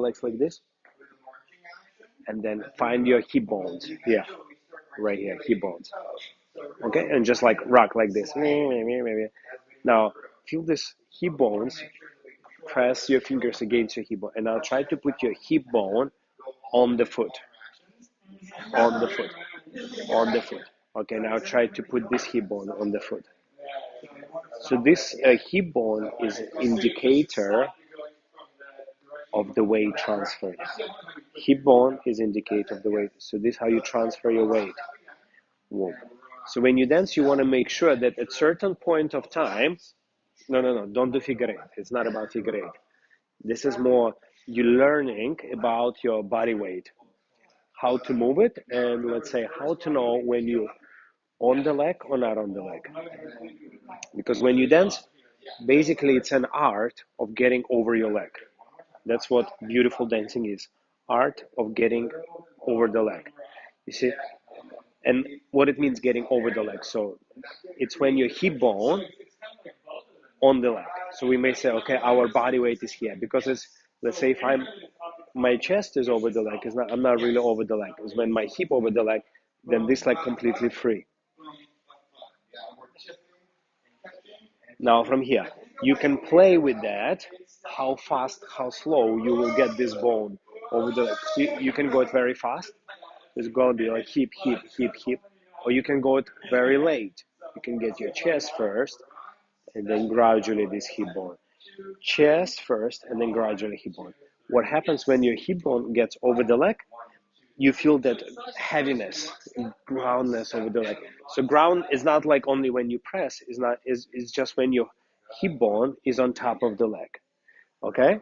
legs like this, and then find your hip bones. Yeah, right here, hip bones. Okay, and just like rock like this. Now feel this hip bones. Press your fingers against your hip bone, and now try to put your hip bone on the foot, on the foot, on the foot. Okay, now try to put this hip bone on the foot. So this hip bone is indicator of the weight transfer. Hip bone is indicator of the weight. So this is how you transfer your weight. Whoa. So when you dance, you want to make sure that at certain point of time, no, don't do figure eight. It's not about figure eight. This is more you learning about your body weight, how to move it, and let's say how to know when you on the leg or not on the leg. Because when you dance, basically it's an art of getting over your leg. That's what beautiful dancing is. Art of getting over the leg. You see? And what it means getting over the leg. So it's when your hip bone on the leg. So we may say, okay, our body weight is here because it's, let's say if my chest is over the leg, I'm not really over the leg. It's when my hip over the leg, then this leg completely free. Now from here, you can play with that, how fast, how slow you will get this bone over the leg. So you can go it very fast. It's going to be like hip, hip, hip, hip. Or you can go it very late. You can get your chest first and then gradually this hip bone. Chest first and then gradually hip bone. What happens when your hip bone gets over the leg? You feel that heaviness, groundness over the leg. So ground is not like only when you press, is just when your hip bone is on top of the leg. Okay?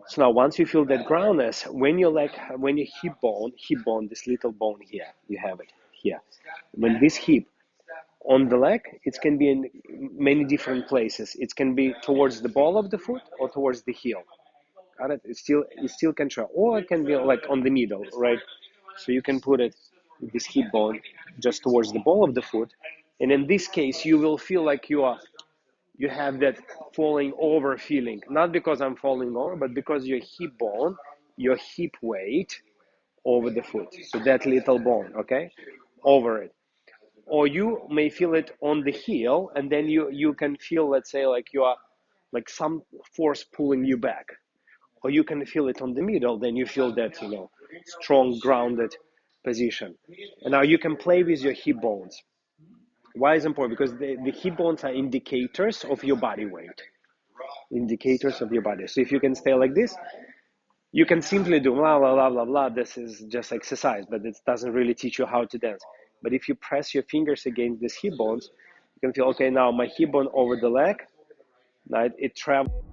So now once you feel that groundness, when your hip bone, this little bone here, you have it here. When this hip on the leg, it can be in many different places. It can be towards the ball of the foot or towards the heel. Got it? It still can try, or it can be like on the middle, right? So you can put it, this hip bone, just towards the ball of the foot, and in this case, you will feel like you have that falling over feeling, not because I'm falling over, but because your hip bone, your hip weight over the foot. So that little bone, okay, over it. Or you may feel it on the heel, and then you can feel, let's say, like you are like some force pulling you back. Or you can feel it on the middle, then you feel that, strong, grounded position. And now you can play with your hip bones. Why is it important? Because the hip bones are indicators of your body weight. Indicators of your body. So if you can stay like this, you can simply do blah, blah, blah, blah, blah. This is just exercise, but it doesn't really teach you how to dance. But if you press your fingers against these hip bones, you can feel, okay, now my hip bone over the leg, now it travels.